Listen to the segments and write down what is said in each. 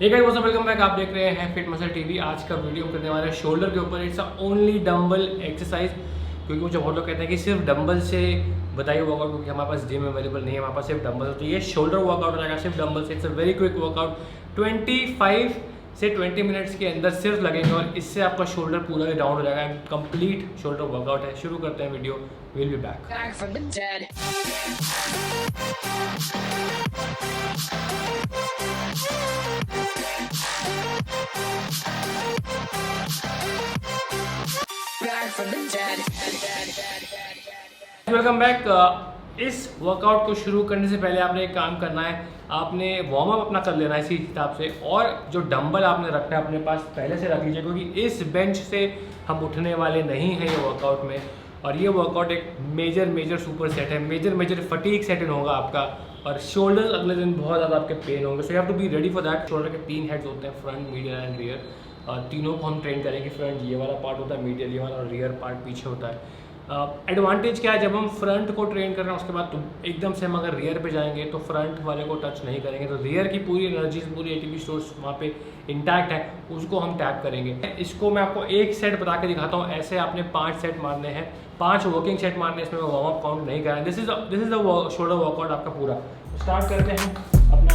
हे guys what's up, welcome back. आप देख रहे हैं फिट मसल टीवी। आज का वीडियो करने वाले हैं शोल्डर के ऊपर। इट्स ओनली डंबल एक्सरसाइज, क्योंकि मुझे बहुत लोग कहते हैं कि सिर्फ डंबल से बताइए वर्कआउट, क्योंकि हमारे पास जिम अवेलेबल नहीं है, हमारे पास सिर्फ डंबल है। तो ये शोल्डर वर्कआउट रहेगा सिर्फ डंबल से। It's a very quick workout, 25 से 20 मिनट्स के अंदर सिर्फ लगेंगे और इससे आपका शोल्डर पूरा डाउन हो जाएगा। कंप्लीट शोल्डर वर्कआउट है। शुरू करते हैं video. Will be back. Welcome back. इस वर्कआउट को शुरू करने से पहले आपने एक काम करना है, आपने वार्म अप अपना कर लेना है इसी हिसाब से। और जो डंबल आपने रखना है अपने पास पहले से रख लीजिए, क्योंकि इस बेंच से हम उठने वाले नहीं हैं ये वर्कआउट में। और ये वर्कआउट एक मेजर सुपर सेट है, मेजर फटीक सेट इन होगा आपका। और शोल्डर्स अगले दिन बहुत ज़्यादा आपके पेन होंगे, so you have to be ready for that. Shoulder के 3 हेड्स होते हैं, फ्रंट, मीडियल एंड रियर। तीनों को हम ट्रेन करेंगे। फ्रंट ये वाला पार्ट होता है, मीडियल ये वाला, और रियर पार्ट पीछे होता है। एडवांटेज क्या है, जब हम फ्रंट को ट्रेन कर रहे हैं उसके बाद तो एकदम से हम अगर रियर पे जाएंगे तो फ्रंट वाले को टच नहीं करेंगे, तो रियर की पूरी एनर्जीज, पूरी एटीपी स्टोर्स वहाँ पे इंटैक्ट है, उसको हम टैप करेंगे। इसको मैं आपको एक सेट बता के दिखाता हूँ। ऐसे आपने 5 सेट मारने हैं, 5 वर्किंग सेट मारने हैं। इसमें मैं वार्म अप काउंट नहीं कर रहा है। This is the shoulder workout आपका पूरा। स्टार्ट करते हैं अपना।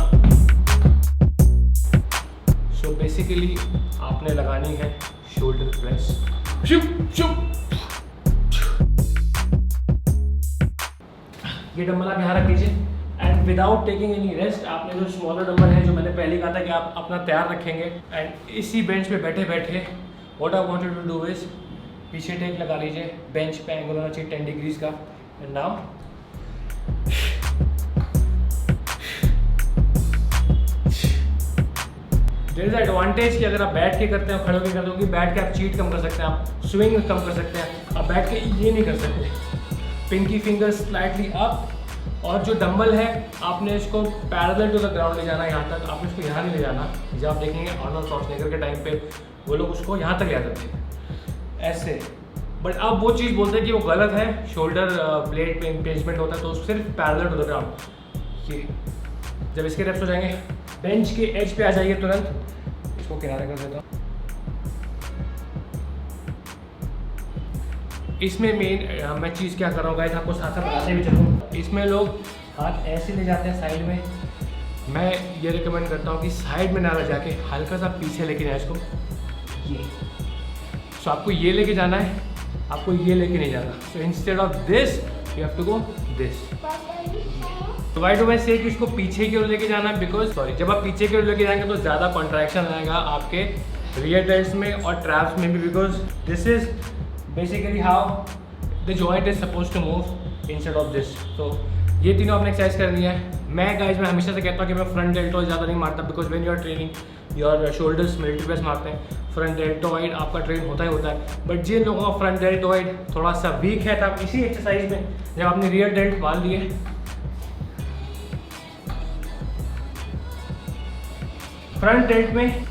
सो बेसिकली आपने लगानी है शोल्डर प्रेस। ये डंबल आप यहाँ रख लीजिए and without taking any rest आपने जो स्मॉलर डंबल है, जो मैंने पहले कहा था कि आप अपना तैयार रखेंगे। एंड इसी बेंच पे बैठे बैठे what I want you to do is पीछे टेक लगा लीजिए। बेंच पे एंगल होना चाहिए 10 डिग्रीज का। And now there is advantage कि अगर आप बैठ के करते हैं, खड़े होकर करते हो, कि बैठ के आप चीट कम कर सकते हैं, आप स्विंग कम कर सकते हैं। आप बैठ के ये नहीं कर सकते। Pinky finger slightly up. और जो डंबल है आपने इसको पैरेलल टू द ग्राउंड ले जाना है, यहाँ तक। आपने इसको यहाँ नहीं ले जाना। जब आप देखेंगे आर्नोल्ड श्वार्ज़नेगर के टाइम पे वो लोग उसको यहाँ तक ले आते थे ऐसे। बट अब वो चीज़ बोलते हैं कि वो गलत है। शोल्डर ब्लेड पे इंगेजमेंट होता है, तो सिर्फ पैरेलल टू द ग्राउंड। ये जब इसके रेप्स हो जाएंगे, बेंच के एज पे आ जाइए तुरंत। इसको किनारे कर देता हूँ। इसमें मेन मैं चीज़ क्या कर रहा हूँ गाइस, आपको साथ साथ बताते भी चलूँ। इसमें लोग हाथ ऐसे ले जाते हैं साइड में। मैं ये रिकमेंड करता हूँ कि साइड में ना ले जाके हल्का सा पीछे लेके जाए इसको। ये सो आपको ये लेके जाना है, आपको ये लेके नहीं जाना। So instead of this you have to go this. तो वाई डू मैं से कि इसको पीछे की ओर लेके जाना है, बिकॉज जब आप पीछे की ओर लेके जाएंगे तो ज़्यादा कॉन्ट्रैक्शन आएगा आपके रियर डेल्ट्स में और ट्रैप्स में भी, because this is basically how the joint is supposed to move instead of this. So ये तीनों आपने एक्सरसाइज करनी है। मैं हमेशा से कहता हूँ कि मैं फ्रंट डेल्टॉइड ज़्यादा नहीं मारता, because when you are training your shoulders military press मारते हैं, फ्रंट डेल्टॉइड आपका ट्रेन होता ही होता है। बट जिन लोगों का फ्रंट डेल्टॉइड थोड़ा सा वीक है, तब इसी एक्सरसाइज में जब आपने रियर डेल्ट मार लिए, फ्रंट डेल्ट में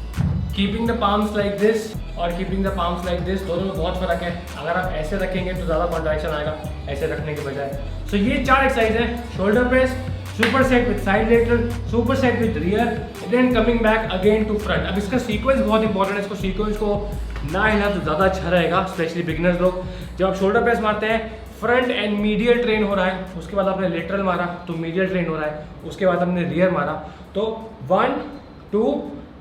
keeping the palms like this और keeping the palms like this, दोनों में बहुत फर्क है। अगर आप ऐसे रखेंगे तो ज़्यादा कॉन्ट्रैक्शन आएगा ऐसे रखने के बजाय। सो ये 4 एक्सरसाइज है। Shoulder press, super set with side lateral, super set with rear, then coming back again to front. अब इसका सीक्वेंस बहुत इंपॉर्टेंट है। इसको सीक्वेंस को ना हिला तो ज़्यादा अच्छा रहेगा, स्पेशली बिगिनर्स लोग। जब आप शोल्डर प्रेस मारते हैं, फ्रंट एंड मीडियल ट्रेन हो रहा है, उसके बाद आपने लेटरल मारा तो मीडियल ट्रेन हो रहा है, उसके बाद आपने रियर मारा तो 1 2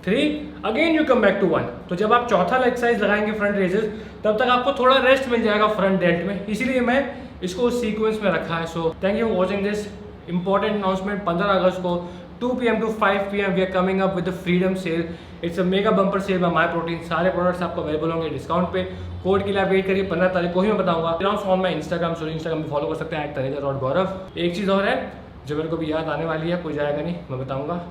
3 again you come back to 1। तो जब आप चौथा एक्सरसाइज लगाएंगे फ्रंट रेजेस, तब तक आपको थोड़ा रेस्ट मिल जाएगा फ्रंट डेल्ट में, इसीलिए मैं इसको सीक्वेंस में रखा है। So thank you for watching this important announcement. 15 अगस्त को 2 PM to 5 PM we are coming up with the freedom sale. It's a mega bumper sale by my protein. सारे प्रोडक्ट्स आपको अवेलेबल होंगे डिस्काउंट पे। Code के लिए आप wait करिए, 15 तारीख को ही मैं बताऊंगा। अनाउंस फॉर्म में इंस्टाग्राम पे फॉलो कर सकते हैं @taneja.gaurav। एक चीज़ और है जो मेरे को भी याद आने वाली है, कोई जाएगा नहीं, मैं बताऊँगा।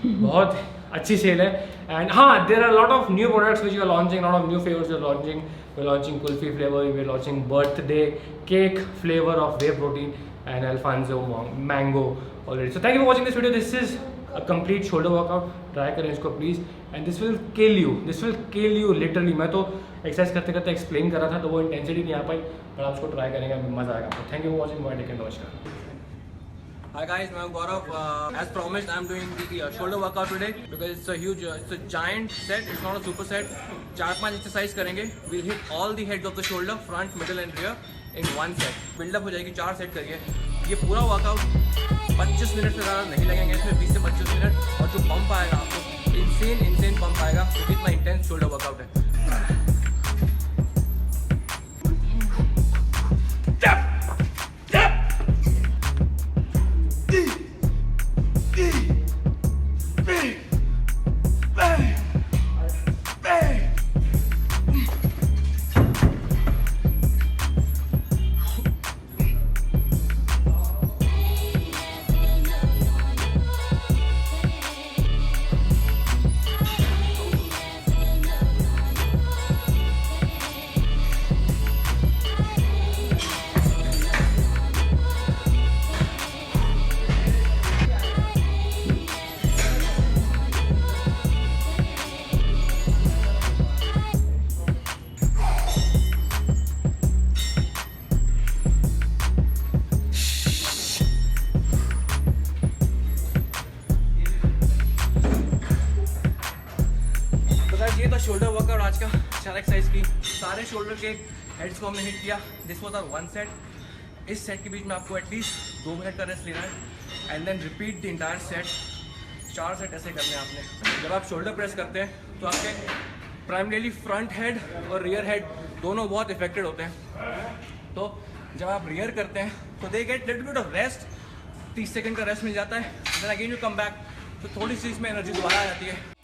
बहुत अच्छी सेल है। एंड हाँ, there are lot of new products which you are launching, lot of new flavours you are launching. We are launching kulfi flavour, we are launching birthday cake flavour of whey protein and Alphonso mango already. So thank you for watching this video. This is a complete shoulder workout. Try करें इसको please, and this will kill you literally. मैं तो exercise करते करते explain कर रहा था तो वो इंटेंसिटी नहीं आ पाई, पर आप उसको ट्राई करेंगे, मज़ा आएगा। Thank you for watching. Bye, take care, नमस्कार। Hi guys, I'm Gaurav. As promised, I'm doing the shoulder workout today because it's a huge, it's a giant set. It's not a super set. 4-5 exercise करेंगे. We'll hit all the heads of the shoulder, front, middle and rear in one set. Build up हो जाएगी. 4 set करिए. ये पूरा workout 25 minute से ज़्यादा नहीं लगेंगे. इसमें 20 से 25 मिनट और जो पंप आएगा आपको इंसेन पंप आएगा. तो इतना इंटेंस शोल्डर वर्कआउट है. ये था शोल्डर वर्कआउट आज का. 4 एक्सरसाइज की. सारे शोल्डर के हेड्स को हमने हिट किया. This was hour one set. इस सेट के बीच में आपको एटलीस्ट 2 मिनट का रेस्ट लेना है and then repeat the entire set. 4 set ऐसे करने हैं आपने. जब आप शोल्डर प्रेस करते हैं तो आपके प्राइमरीली फ्रंट हेड और रियर हेड दोनों बहुत इफेक्टेड होते हैं. तो जब आप रियर करते हैं तो they get little bit of rest. 30 second का रेस्ट मिल जाता है. Then again you come back. तो थोड़ी सी इसमें एनर्जी दोबारा आ जाती है.